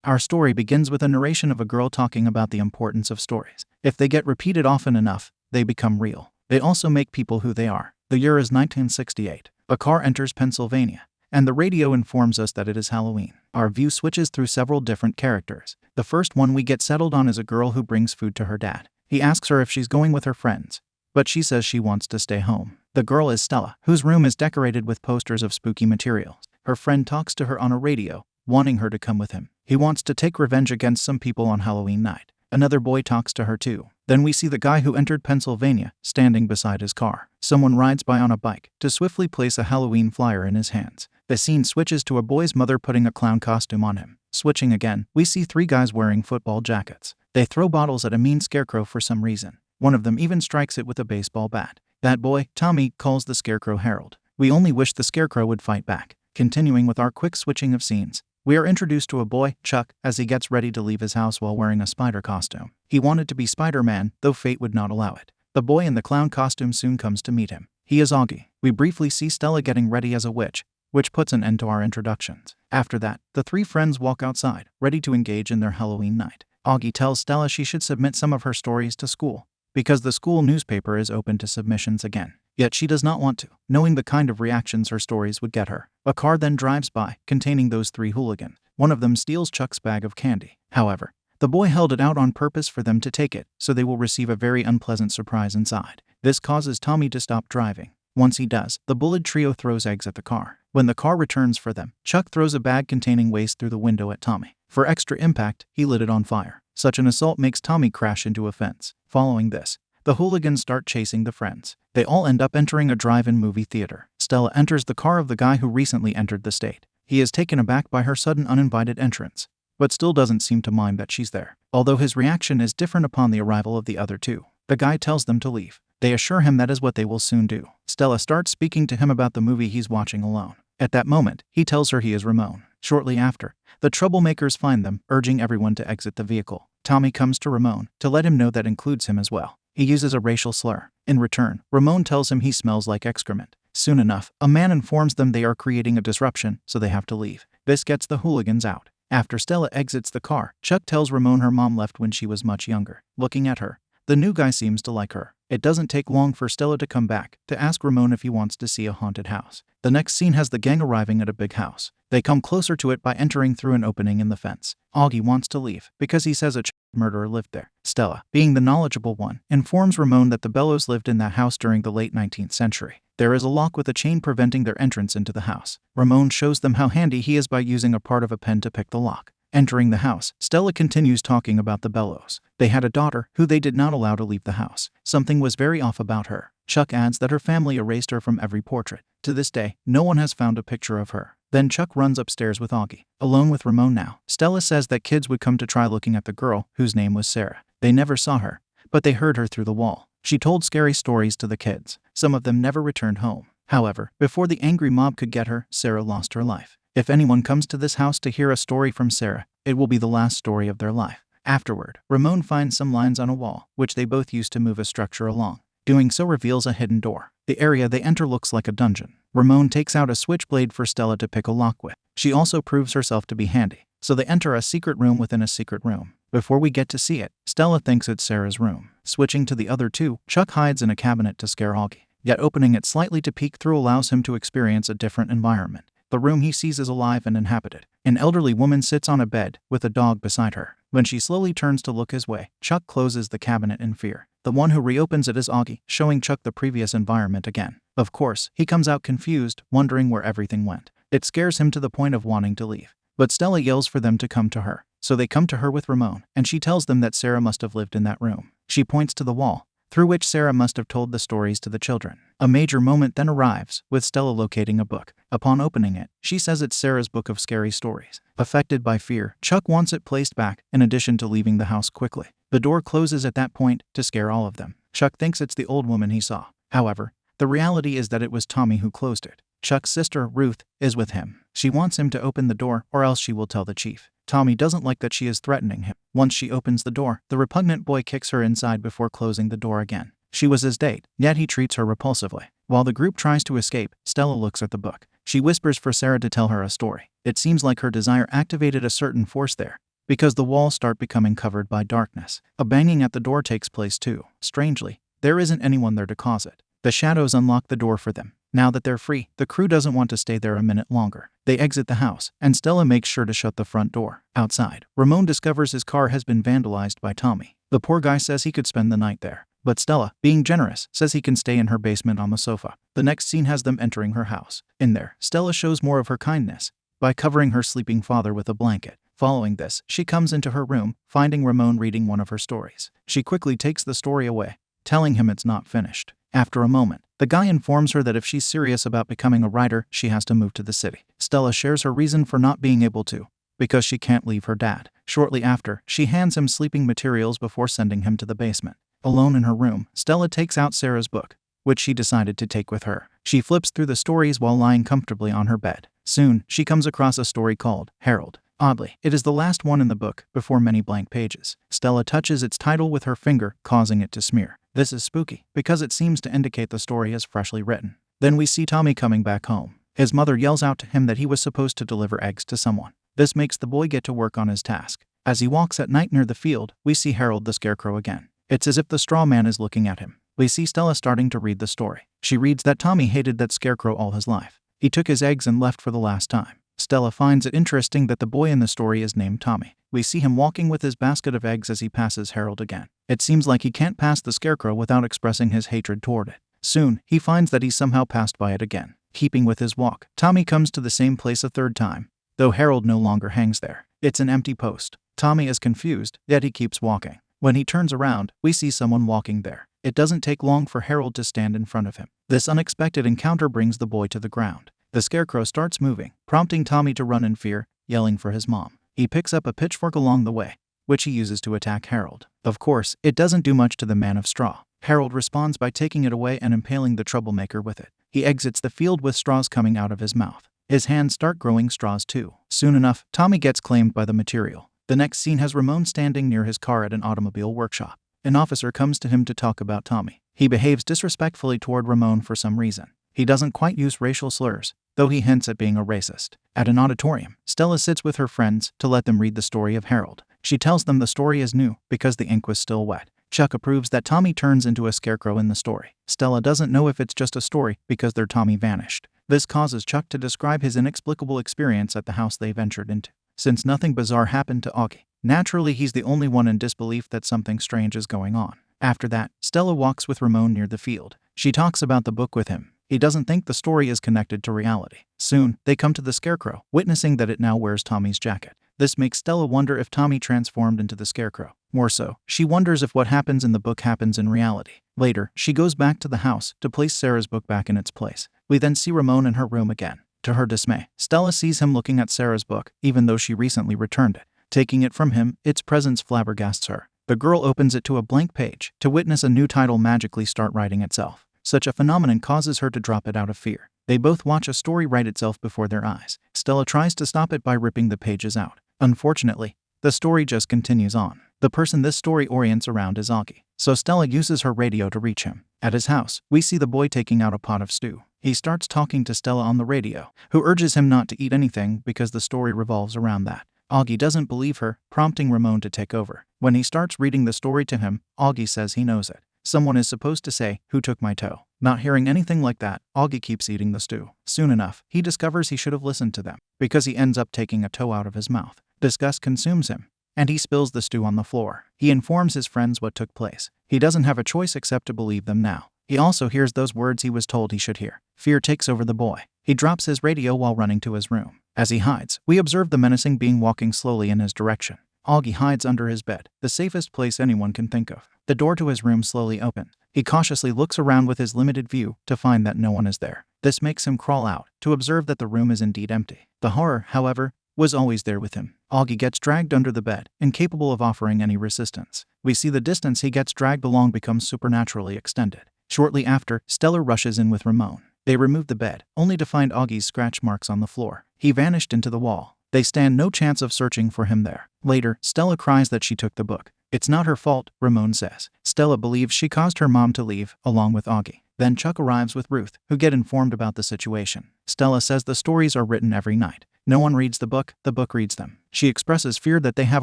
Our story begins with a narration of a girl talking about the importance of stories. If they get repeated often enough, they become real. They also make people who they are. The year is 1968. A car enters Pennsylvania, and the radio informs us that it is Halloween. Our view switches through several different characters. The first one we get settled on is a girl who brings food to her dad. He asks her if she's going with her friends, but she says she wants to stay home. The girl is Stella, whose room is decorated with posters of spooky materials. Her friend talks to her on a radio, wanting her to come with him. He wants to take revenge against some people on Halloween night. Another boy talks to her too. Then we see the guy who entered Pennsylvania standing beside his car. Someone rides by on a bike to swiftly place a Halloween flyer in his hands. The scene switches to a boy's mother putting a clown costume on him. Switching again, we see three guys wearing football jackets. They throw bottles at a mean scarecrow for some reason. One of them even strikes it with a baseball bat. That boy, Tommy, calls the scarecrow Harold. We only wish the scarecrow would fight back. Continuing with our quick switching of scenes, we are introduced to a boy, Chuck, as he gets ready to leave his house while wearing a spider costume. He wanted to be Spider-Man, though fate would not allow it. The boy in the clown costume soon comes to meet him. He is Augie. We briefly see Stella getting ready as a witch, which puts an end to our introductions. After that, the three friends walk outside, ready to engage in their Halloween night. Augie tells Stella she should submit some of her stories to school, because the school newspaper is open to submissions again. Yet she does not want to, knowing the kind of reactions her stories would get her. A car then drives by, containing those three hooligans. One of them steals Chuck's bag of candy. However, the boy held it out on purpose for them to take it, so they will receive a very unpleasant surprise inside. This causes Tommy to stop driving. Once he does, the bullied trio throws eggs at the car. When the car returns for them, Chuck throws a bag containing waste through the window at Tommy. For extra impact, he lit it on fire. Such an assault makes Tommy crash into a fence. Following this, the hooligans start chasing the friends. They all end up entering a drive-in movie theater. Stella enters the car of the guy who recently entered the state. He is taken aback by her sudden uninvited entrance, but still doesn't seem to mind that she's there. Although his reaction is different upon the arrival of the other two. The guy tells them to leave. They assure him that is what they will soon do. Stella starts speaking to him about the movie he's watching alone. At that moment, he tells her he is Ramon. Shortly after, the troublemakers find them, urging everyone to exit the vehicle. Tommy comes to Ramon to let him know that includes him as well. He uses a racial slur. In return, Ramon tells him he smells like excrement. Soon enough, a man informs them they are creating a disruption, so they have to leave. This gets the hooligans out. After Stella exits the car, Chuck tells Ramon her mom left when she was much younger. Looking at her, the new guy seems to like her. It doesn't take long for Stella to come back to ask Ramon if he wants to see a haunted house. The next scene has the gang arriving at a big house. They come closer to it by entering through an opening in the fence. Augie wants to leave because he says a murderer lived there. Stella, being the knowledgeable one, informs Ramon that the Bellows lived in that house during the late 19th century. There is a lock with a chain preventing their entrance into the house. Ramon shows them how handy he is by using a part of a pen to pick the lock. Entering the house, Stella continues talking about the Bellows. They had a daughter who they did not allow to leave the house. Something was very off about her. Chuck adds that her family erased her from every portrait. To this day, no one has found a picture of her. Then Chuck runs upstairs with Augie. Alone with Ramon now, Stella says that kids would come to try looking at the girl, whose name was Sarah. They never saw her, but they heard her through the wall. She told scary stories to the kids. Some of them never returned home. However, before the angry mob could get her, Sarah lost her life. If anyone comes to this house to hear a story from Sarah, it will be the last story of their life. Afterward, Ramon finds some lines on a wall, which they both use to move a structure along. Doing so reveals a hidden door. The area they enter looks like a dungeon. Ramon takes out a switchblade for Stella to pick a lock with. She also proves herself to be handy, so they enter a secret room within a secret room. Before we get to see it, Stella thinks it's Sarah's room. Switching to the other two, Chuck hides in a cabinet to scare Augie. Yet opening it slightly to peek through allows him to experience a different environment. The room he sees is alive and inhabited. An elderly woman sits on a bed, with a dog beside her. When she slowly turns to look his way, Chuck closes the cabinet in fear. The one who reopens it is Augie, showing Chuck the previous environment again. Of course, he comes out confused, wondering where everything went. It scares him to the point of wanting to leave. But Stella yells for them to come to her. So they come to her with Ramon, and she tells them that Sarah must have lived in that room. She points to the wall, through which Sarah must have told the stories to the children. A major moment then arrives, with Stella locating a book. Upon opening it, she says it's Sarah's book of scary stories. Affected by fear, Chuck wants it placed back, in addition to leaving the house quickly. The door closes at that point, to scare all of them. Chuck thinks it's the old woman he saw. However, the reality is that it was Tommy who closed it. Chuck's sister, Ruth, is with him. She wants him to open the door, or else she will tell the chief. Tommy doesn't like that she is threatening him. Once she opens the door, the repugnant boy kicks her inside before closing the door again. She was his date, yet he treats her repulsively. While the group tries to escape, Stella looks at the book. She whispers for Sarah to tell her a story. It seems like her desire activated a certain force there, because the walls start becoming covered by darkness. A banging at the door takes place too. Strangely, there isn't anyone there to cause it. The shadows unlock the door for them. Now that they're free, the crew doesn't want to stay there a minute longer. They exit the house, and Stella makes sure to shut the front door. Outside, Ramon discovers his car has been vandalized by Tommy. The poor guy says he could spend the night there, but Stella, being generous, says he can stay in her basement on the sofa. The next scene has them entering her house. In there, Stella shows more of her kindness by covering her sleeping father with a blanket. Following this, she comes into her room, finding Ramon reading one of her stories. She quickly takes the story away, telling him it's not finished. After a moment, the guy informs her that if she's serious about becoming a writer, she has to move to the city. Stella shares her reason for not being able to, because she can't leave her dad. Shortly after, she hands him sleeping materials before sending him to the basement. Alone in her room, Stella takes out Sarah's book, which she decided to take with her. She flips through the stories while lying comfortably on her bed. Soon, she comes across a story called Harold. Oddly, it is the last one in the book, before many blank pages. Stella touches its title with her finger, causing it to smear. This is spooky, because it seems to indicate the story is freshly written. Then we see Tommy coming back home. His mother yells out to him that he was supposed to deliver eggs to someone. This makes the boy get to work on his task. As he walks at night near the field, we see Harold the Scarecrow again. It's as if the straw man is looking at him. We see Stella starting to read the story. She reads that Tommy hated that Scarecrow all his life. He took his eggs and left for the last time. Stella finds it interesting that the boy in the story is named Tommy. We see him walking with his basket of eggs as he passes Harold again. It seems like he can't pass the Scarecrow without expressing his hatred toward it. Soon, he finds that he somehow passed by it again. Keeping with his walk, Tommy comes to the same place a third time, though Harold no longer hangs there. It's an empty post. Tommy is confused, yet he keeps walking. When he turns around, we see someone walking there. It doesn't take long for Harold to stand in front of him. This unexpected encounter brings the boy to the ground. The Scarecrow starts moving, prompting Tommy to run in fear, yelling for his mom. He picks up a pitchfork along the way, which he uses to attack Harold. Of course, it doesn't do much to the man of straw. Harold responds by taking it away and impaling the troublemaker with it. He exits the field with straws coming out of his mouth. His hands start growing straws too. Soon enough, Tommy gets claimed by the material. The next scene has Ramon standing near his car at an automobile workshop. An officer comes to him to talk about Tommy. He behaves disrespectfully toward Ramon for some reason. He doesn't quite use racial slurs, though he hints at being a racist. At an auditorium, Stella sits with her friends to let them read the story of Harold. She tells them the story is new because the ink was still wet. Chuck approves that Tommy turns into a scarecrow in the story. Stella doesn't know if it's just a story because their Tommy vanished. This causes Chuck to describe his inexplicable experience at the house they ventured into. Since nothing bizarre happened to Augie, naturally he's the only one in disbelief that something strange is going on. After that, Stella walks with Ramon near the field. She talks about the book with him. He doesn't think the story is connected to reality. Soon, they come to the Scarecrow, witnessing that it now wears Tommy's jacket. This makes Stella wonder if Tommy transformed into the Scarecrow. More so, she wonders if what happens in the book happens in reality. Later, she goes back to the house to place Sarah's book back in its place. We then see Ramon in her room again. To her dismay, Stella sees him looking at Sarah's book, even though she recently returned it. Taking it from him, its presence flabbergasts her. The girl opens it to a blank page to witness a new title magically start writing itself. Such a phenomenon causes her to drop it out of fear. They both watch a story write itself before their eyes. Stella tries to stop it by ripping the pages out. Unfortunately, the story just continues on. The person this story orients around is Augie, so Stella uses her radio to reach him. At his house, we see the boy taking out a pot of stew. He starts talking to Stella on the radio, who urges him not to eat anything because the story revolves around that. Augie doesn't believe her, prompting Ramon to take over. When he starts reading the story to him, Augie says he knows it. Someone is supposed to say, "Who took my toe?" Not hearing anything like that, Augie keeps eating the stew. Soon enough, he discovers he should have listened to them, because he ends up taking a toe out of his mouth. Disgust consumes him, and he spills the stew on the floor. He informs his friends what took place. He doesn't have a choice except to believe them now. He also hears those words he was told he should hear. Fear takes over the boy. He drops his radio while running to his room. As he hides, we observe the menacing being walking slowly in his direction. Augie hides under his bed, the safest place anyone can think of. The door to his room slowly opens. He cautiously looks around with his limited view to find that no one is there. This makes him crawl out to observe that the room is indeed empty. The horror, however, was always there with him. Augie gets dragged under the bed, incapable of offering any resistance. We see the distance he gets dragged along becomes supernaturally extended. Shortly after, Stella rushes in with Ramon. They remove the bed, only to find Augie's scratch marks on the floor. He vanished into the wall. They stand no chance of searching for him there. Later, Stella cries that she took the book. It's not her fault, Ramon says. Stella believes she caused her mom to leave, along with Augie. Then Chuck arrives with Ruth, who get informed about the situation. Stella says the stories are written every night. No one reads the book reads them. She expresses fear that they have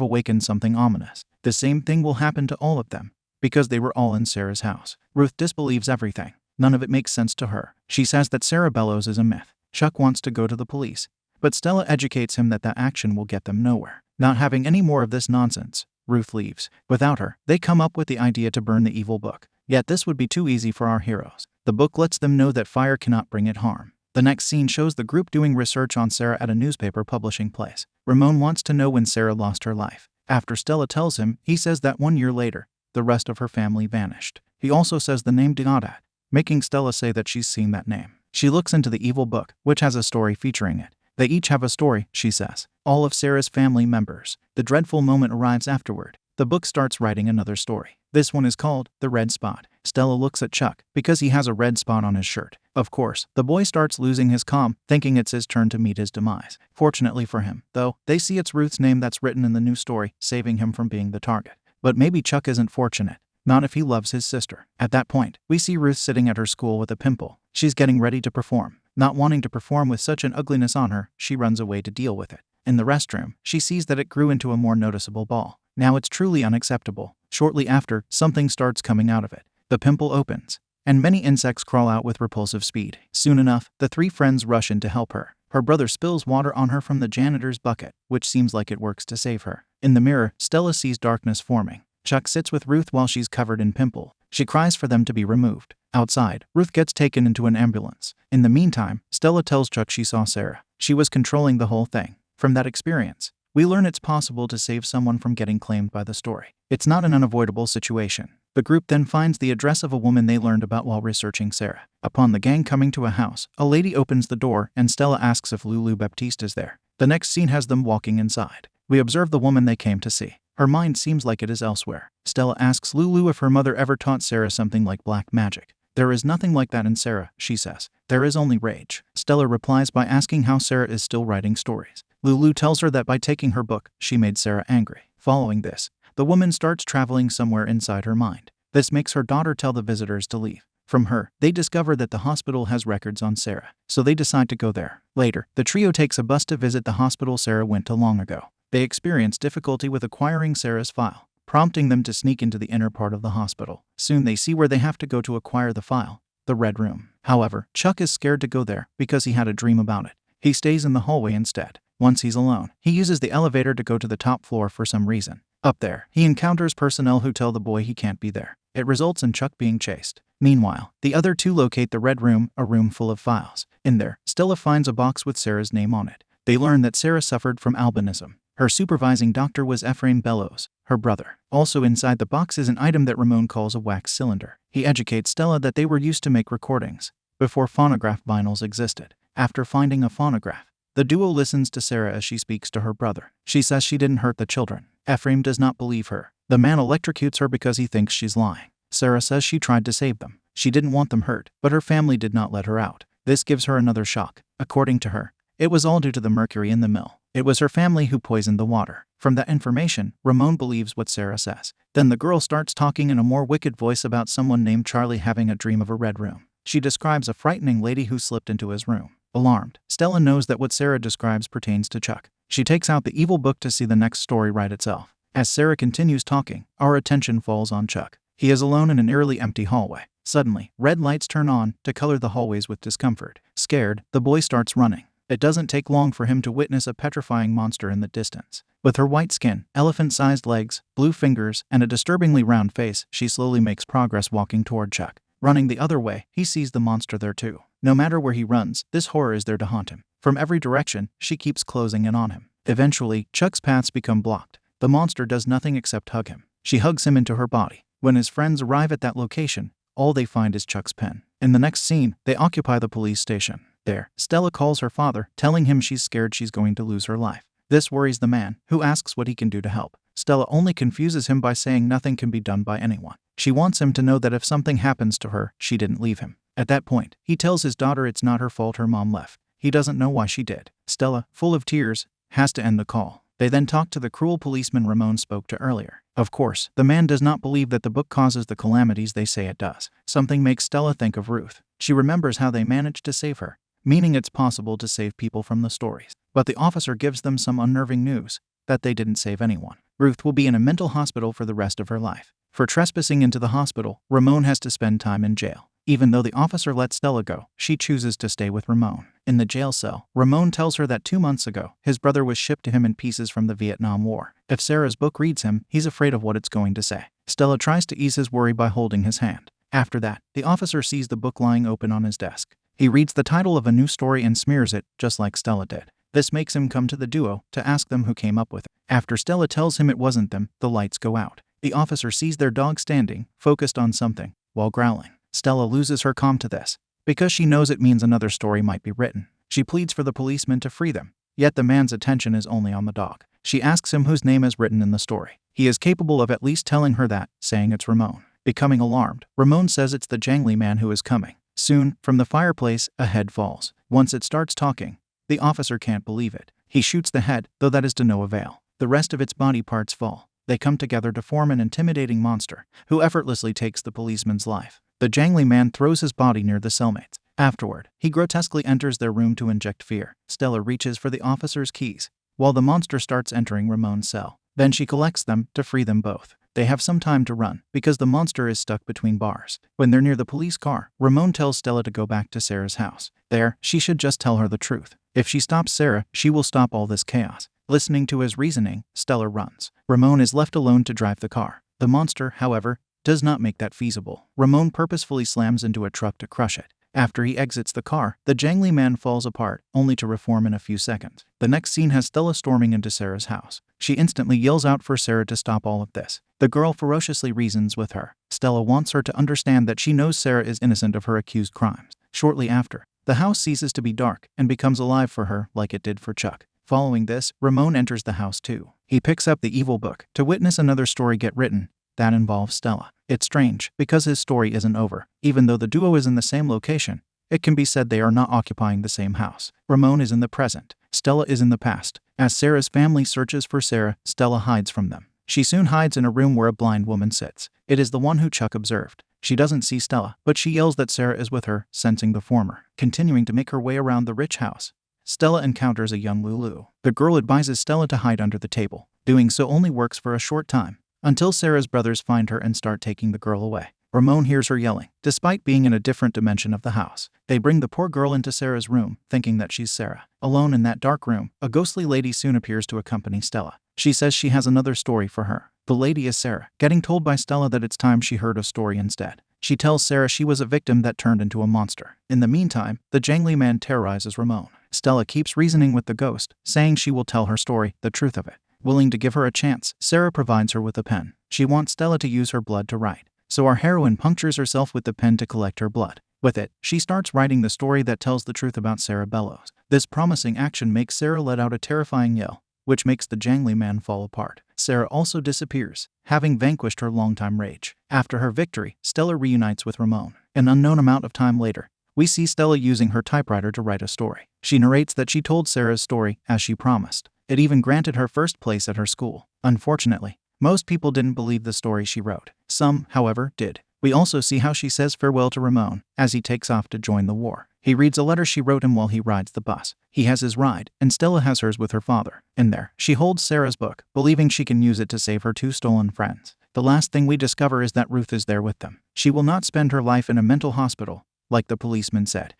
awakened something ominous. The same thing will happen to all of them, because they were all in Sarah's house. Ruth disbelieves everything. None of it makes sense to her. She says that Sarah Bellows is a myth. Chuck wants to go to the police, but Stella educates him that that action will get them nowhere. Not having any more of this nonsense, Ruth leaves. Without her, they come up with the idea to burn the evil book. Yet this would be too easy for our heroes. The book lets them know that fire cannot bring it harm. The next scene shows the group doing research on Sarah at a newspaper publishing place. Ramon wants to know when Sarah lost her life. After Stella tells him, he says that 1 year later, the rest of her family vanished. He also says the name Dinata, making Stella say that she's seen that name. She looks into the evil book, which has a story featuring it. They each have a story, she says. All of Sarah's family members. The dreadful moment arrives afterward. The book starts writing another story. This one is called The Red Spot. Stella looks at Chuck because he has a red spot on his shirt. Of course, the boy starts losing his calm, thinking it's his turn to meet his demise. Fortunately for him, though, they see it's Ruth's name that's written in the new story, saving him from being the target. But maybe Chuck isn't fortunate. Not if he loves his sister. At that point, we see Ruth sitting at her school with a pimple. She's getting ready to perform. Not wanting to perform with such an ugliness on her, she runs away to deal with it. In the restroom, she sees that it grew into a more noticeable ball. Now it's truly unacceptable. Shortly after, something starts coming out of it. The pimple opens, and many insects crawl out with repulsive speed. Soon enough, the three friends rush in to help her. Her brother spills water on her from the janitor's bucket, which seems like it works to save her. In the mirror, Stella sees darkness forming. Chuck sits with Ruth while she's covered in pimple. She cries for them to be removed. Outside, Ruth gets taken into an ambulance. In the meantime, Stella tells Chuck she saw Sarah. She was controlling the whole thing. From that experience, we learn it's possible to save someone from getting claimed by the story. It's not an unavoidable situation. The group then finds the address of a woman they learned about while researching Sarah. Upon the gang coming to a house, a lady opens the door and Stella asks if Lulu Baptiste is there. The next scene has them walking inside. We observe the woman they came to see. Her mind seems like it is elsewhere. Stella asks Lulu if her mother ever taught Sarah something like black magic. There is nothing like that in Sarah, she says. There is only rage. Stella replies by asking how Sarah is still writing stories. Lulu tells her that by taking her book, she made Sarah angry. Following this, the woman starts traveling somewhere inside her mind. This makes her daughter tell the visitors to leave. From her, they discover that the hospital has records on Sarah, so they decide to go there. Later, the trio takes a bus to visit the hospital Sarah went to long ago. They experience difficulty with acquiring Sarah's file, prompting them to sneak into the inner part of the hospital. Soon they see where they have to go to acquire the file, the Red Room. However, Chuck is scared to go there because he had a dream about it. He stays in the hallway instead. Once he's alone, he uses the elevator to go to the top floor for some reason. Up there, he encounters personnel who tell the boy he can't be there. It results in Chuck being chased. Meanwhile, the other two locate the Red Room, a room full of files. In there, Stella finds a box with Sarah's name on it. They learn that Sarah suffered from albinism. Her supervising doctor was Bellows, her brother. Also inside the box is an item that Ramon calls a wax cylinder. He educates Stella that they were used to make recordings before phonograph vinyls existed. After finding a phonograph, the duo listens to Sarah as she speaks to her brother. She says she didn't hurt the children. Ephraim does not believe her. The man electrocutes her because he thinks she's lying. Sarah says she tried to save them. She didn't want them hurt, but her family did not let her out. This gives her another shock. According to her, it was all due to the mercury in the mill. It was her family who poisoned the water. From that information, Ramon believes what Sarah says. Then the girl starts talking in a more wicked voice about someone named Charlie having a dream of a red room. She describes a frightening lady who slipped into his room. Alarmed, Stella knows that what Sarah describes pertains to Chuck. She takes out the evil book to see the next story write itself. As Sarah continues talking, our attention falls on Chuck. He is alone in an eerily empty hallway. Suddenly, red lights turn on to color the hallways with discomfort. Scared, the boy starts running. It doesn't take long for him to witness a petrifying monster in the distance. With her white skin, elephant-sized legs, blue fingers, and a disturbingly round face, she slowly makes progress walking toward Chuck. Running the other way, he sees the monster there too. No matter where he runs, this horror is there to haunt him. From every direction, she keeps closing in on him. Eventually, Chuck's paths become blocked. The monster does nothing except hug him. She hugs him into her body. When his friends arrive at that location, all they find is Chuck's pen. In the next scene, they occupy the police station. There, Stella calls her father, telling him she's scared she's going to lose her life. This worries the man, who asks what he can do to help. Stella only confuses him by saying nothing can be done by anyone. She wants him to know that if something happens to her, she didn't leave him. At that point, he tells his daughter it's not her fault her mom left. He doesn't know why she did. Stella, full of tears, has to end the call. They then talk to the cruel policeman Ramon spoke to earlier. Of course, the man does not believe that the book causes the calamities they say it does. Something makes Stella think of Ruth. She remembers how they managed to save her. meaning it's possible to save people from the stories. But the officer gives them some unnerving news, that they didn't save anyone. Ruth will be in a mental hospital for the rest of her life. For trespassing into the hospital, Ramon has to spend time in jail. Even though the officer lets Stella go, she chooses to stay with Ramon. In the jail cell, Ramon tells her that 2 months ago, his brother was shipped to him in pieces from the Vietnam War. If Sarah's book reads him, he's afraid of what it's going to say. Stella tries to ease his worry by holding his hand. After that, the officer sees the book lying open on his desk. He reads the title of a new story and smears it, just like Stella did. This makes him come to the duo to ask them who came up with it. After Stella tells him it wasn't them, the lights go out. The officer sees their dog standing, focused on something, while growling. Stella loses her calm to this, because she knows it means another story might be written. She pleads for the policeman to free them, yet the man's attention is only on the dog. She asks him whose name is written in the story. He is capable of at least telling her that, saying it's Ramon. Becoming alarmed, Ramon says it's the jangly man who is coming. Soon, from the fireplace, a head falls. Once it starts talking, the officer can't believe it. He shoots the head, though that is to no avail. The rest of its body parts fall. They come together to form an intimidating monster, who effortlessly takes the policeman's life. The jangly man throws his body near the cellmates. Afterward, he grotesquely enters their room to inject fear. Stella reaches for the officer's keys, while the monster starts entering Ramon's cell. Then she collects them to free them both. They have some time to run, because the monster is stuck between bars. When they're near the police car, Ramon tells Stella to go back to Sarah's house. There, she should just tell her the truth. If she stops Sarah, she will stop all this chaos. Listening to his reasoning, Stella runs. Ramon is left alone to drive the car. The monster, however, does not make that feasible. Ramon purposefully slams into a truck to crush it. After he exits the car, the jangly man falls apart, only to reform in a few seconds. The next scene has Stella storming into Sarah's house. She instantly yells out for Sarah to stop all of this. The girl ferociously reasons with her. Stella wants her to understand that she knows Sarah is innocent of her accused crimes. Shortly after, the house ceases to be dark and becomes alive for her like it did for Chuck. Following this, Ramon enters the house too. He picks up the evil book to witness another story get written that involves Stella. It's strange, because his story isn't over. Even though the duo is in the same location, it can be said they are not occupying the same house. Ramon is in the present. Stella is in the past. As Sarah's family searches for Sarah, Stella hides from them. She soon hides in a room where a blind woman sits. It is the one who Chuck observed. She doesn't see Stella, but she yells that Sarah is with her, sensing the former. Continuing to make her way around the rich house, Stella encounters a young Lulu. The girl advises Stella to hide under the table. Doing so only works for a short time, until Sarah's brothers find her and start taking the girl away. Ramon hears her yelling, despite being in a different dimension of the house. They bring the poor girl into Sarah's room, thinking that she's Sarah. Alone in that dark room, a ghostly lady soon appears to accompany Stella. She says she has another story for her. The lady is Sarah, getting told by Stella that it's time she heard a story instead. She tells Sarah she was a victim that turned into a monster. In the meantime, the jangly man terrorizes Ramon. Stella keeps reasoning with the ghost, saying she will tell her story, the truth of it. Willing to give her a chance, Sarah provides her with a pen. She wants Stella to use her blood to write. So our heroine punctures herself with the pen to collect her blood. With it, she starts writing the story that tells the truth about Sarah Bellows. This promising action makes Sarah let out a terrifying yell, which makes the jangly man fall apart. Sarah also disappears, having vanquished her longtime rage. After her victory, Stella reunites with Ramon. An unknown amount of time later, we see Stella using her typewriter to write a story. She narrates that she told Sarah's story, as she promised. It even granted her first place at her school. Unfortunately, most people didn't believe the story she wrote. Some, however, did. We also see how she says farewell to Ramon, as he takes off to join the war. He reads a letter she wrote him while he rides the bus. He has his ride, and Stella has hers with her father. In there, she holds Sarah's book, believing she can use it to save her 2 stolen friends. The last thing we discover is that Ruth is there with them. She will not spend her life in a mental hospital, like the policeman said.